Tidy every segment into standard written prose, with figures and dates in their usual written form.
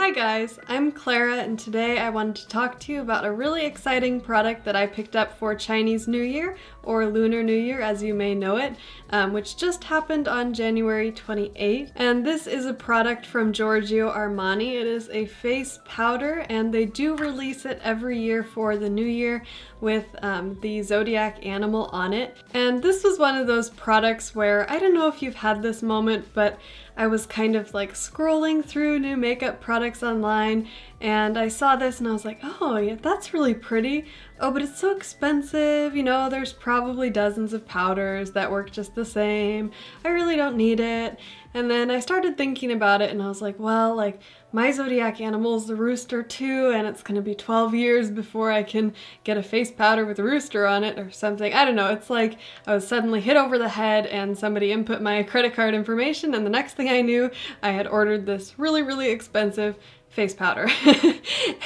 Hi guys, I'm Clara and today I wanted to talk to you about a really exciting product that I picked up for Chinese New Year, or Lunar New Year as you may know it, which just happened on January 28th. And this is a product from Giorgio Armani. It is a face powder and they do release it every year for the new year with the zodiac animal on it. And this was one of those products where, I don't know if you've had this moment, but I was kind of like scrolling through new makeup products online and I saw this and I was like, oh yeah, that's really pretty. Oh, but it's so expensive, you know, there's probably dozens of powders that work just the same. I really don't need it. And then I started thinking about it and I was like, well, like my zodiac animal is the rooster too, and it's gonna be 12 years before I can get a face powder with a rooster on it or something. I don't know, it's like I was suddenly hit over the head and somebody input my credit card information and the next thing I knew, I had ordered this really, really expensive face powder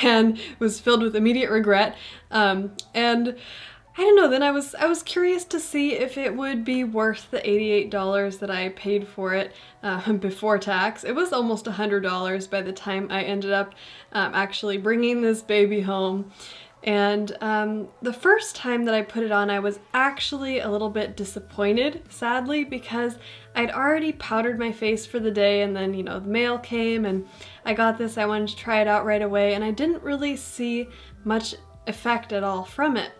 and was filled with immediate regret. And I don't know, then I was curious to see if it would be worth the $88 that I paid for it before tax. It was almost $100 by the time I ended up actually bringing this baby home. And the first time that I put it on, I was actually a little bit disappointed, sadly, because I'd already powdered my face for the day and then, you know, the mail came and I got this, I wanted to try it out right away, and I didn't really see much effect at all from it.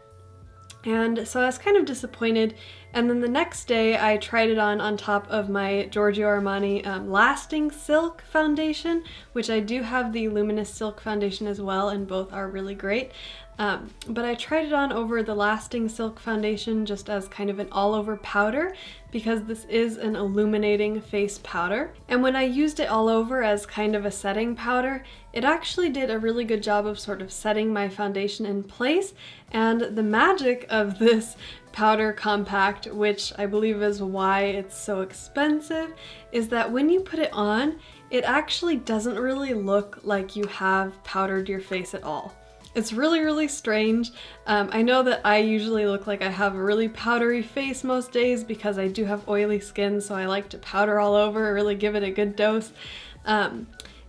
And so I was kind of disappointed, and then the next day I tried it on top of my Giorgio Armani Lasting Silk foundation, which I do have the Luminous Silk foundation as well, and both are really great. But I tried it on over the Lasting Silk foundation just as kind of an all-over powder because this is an illuminating face powder. And when I used it all over as kind of a setting powder, it actually did a really good job of sort of setting my foundation in place. And the magic of this powder compact, which I believe is why it's so expensive, is that when you put it on, it actually doesn't really look like you have powdered your face at all. It's really, really strange. I know that I usually look like I have a really powdery face most days because I do have oily skin, so I like to powder all over, really give it a good dose.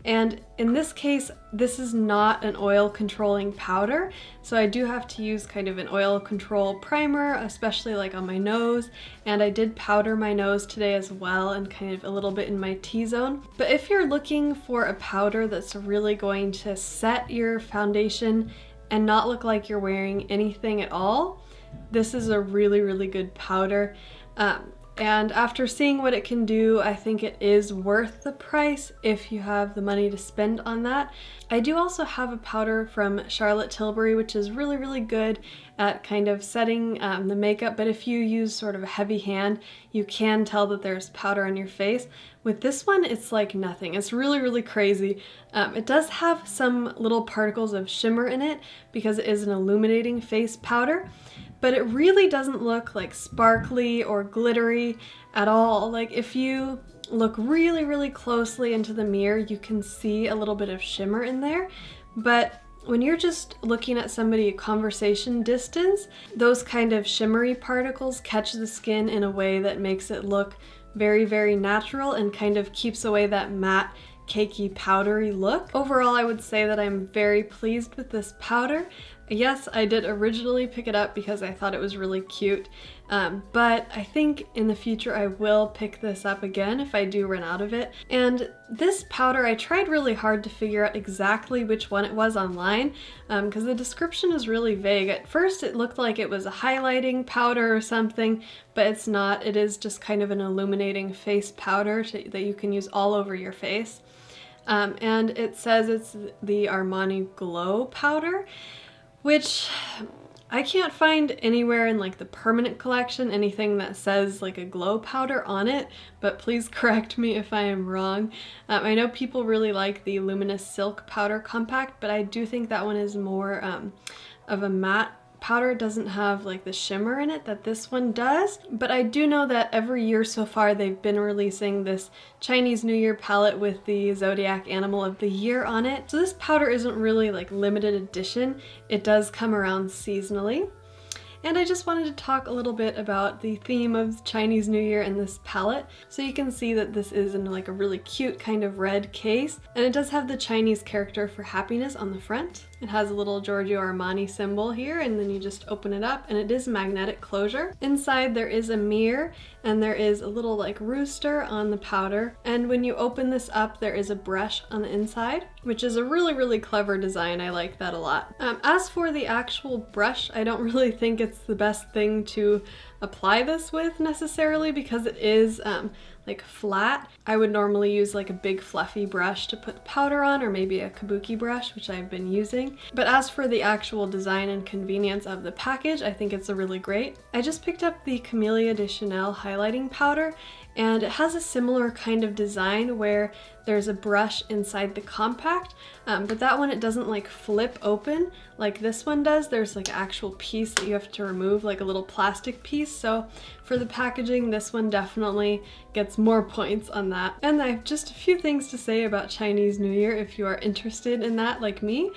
And in this case, this is not an oil controlling powder, so I do have to use kind of an oil control primer, especially like on my nose, and I did powder my nose today as well and kind of a little bit in my T-zone. But if you're looking for a powder that's really going to set your foundation and not look like you're wearing anything at all, this is a really, really good powder. And after seeing what it can do, I think it is worth the price if you have the money to spend on that. I do also have a powder from Charlotte Tilbury, which is really, really good at kind of setting the makeup, but if you use sort of a heavy hand, you can tell that there's powder on your face. With this one, it's like nothing. It's really, really crazy. It does have some little particles of shimmer in it because it is an illuminating face powder, but it really doesn't look like sparkly or glittery at all. Like if you look really, really closely into the mirror, you can see a little bit of shimmer in there, but when you're just looking at somebody at conversation distance, those kind of shimmery particles catch the skin in a way that makes it look very, very natural and kind of keeps away that matte, cakey, powdery look. Overall, I would say that I'm very pleased with this powder. Yes, I did originally pick it up because I thought it was really cute, but I think in the future I will pick this up again if I do run out of it. And this powder, I tried really hard to figure out exactly which one it was online because the description is really vague. At first it looked like it was a highlighting powder or something, but it's not. It is just kind of an illuminating face powder that you can use all over your face. And it says it's the Armani Glow powder, which I can't find anywhere in like the permanent collection anything that says like a glow powder on it, but please correct me if I am wrong. I know people really like the Luminous Silk powder compact, but I do think that one is more of a matte powder. It doesn't have like the shimmer in it that this one does, but I do know that every year so far they've been releasing this Chinese New Year palette with the zodiac animal of the year on it. So this powder isn't really like limited edition. It does come around seasonally. And I just wanted to talk a little bit about the theme of Chinese New Year in this palette. So you can see that this is in like a really cute kind of red case, and it does have the Chinese character for happiness on the front. It has a little Giorgio Armani symbol here, and then you just open it up, and it is magnetic closure. Inside there is a mirror, and there is a little like rooster on the powder. And when you open this up, there is a brush on the inside, which is a really clever design. I like that a lot. As for the actual brush, I don't really think it's the best thing to apply this with necessarily, because it is like flat. I would normally use like a big fluffy brush to put the powder on, or maybe a kabuki brush, which I've been using. But as for the actual design and convenience of the package, I think it's a really great. I just picked up the Camellia de Chanel highlighting powder, and it has a similar kind of design where there's a brush inside the compact, but that one, it doesn't like flip open like this one does. There's like an actual piece that you have to remove, like a little plastic piece. So for the packaging, this one definitely gets more points on that. And I have just a few things to say about Chinese New Year if you are interested in that like me.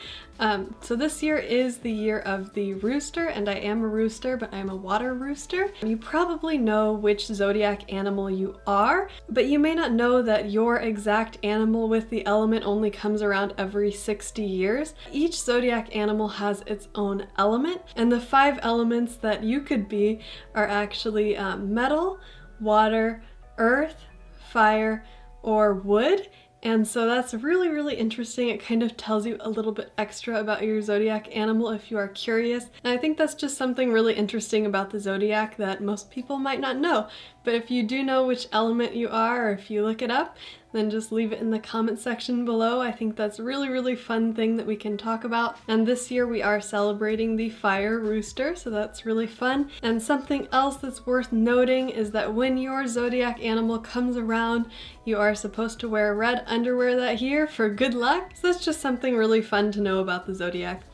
So this year is the year of the rooster, and I am a rooster, but I'm a water rooster. You probably know which zodiac animal you are, but you may not know that your exact animal with the element only comes around every 60 years. Each zodiac animal has its own element, and the 5 elements that you could be are actually metal, water, earth, fire, or wood. And so that's really interesting. It kind of tells you a little bit extra about your zodiac animal if you are curious. And I think that's just something really interesting about the zodiac that most people might not know. But if you do know which element you are, or if you look it up, then just leave it in the comment section below. I think that's a really fun thing that we can talk about. And this year we are celebrating the fire rooster, so that's really fun. And something else that's worth noting is that when your zodiac animal comes around, you are supposed to wear red underwear that year for good luck. So that's just something really fun to know about the zodiac.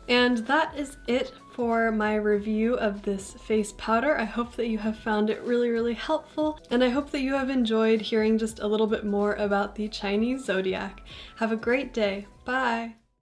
And that is it for my review of this face powder. I hope that you have found it really helpful, and I hope that you have enjoyed hearing just a little bit more about the Chinese zodiac. Have a great day. Bye!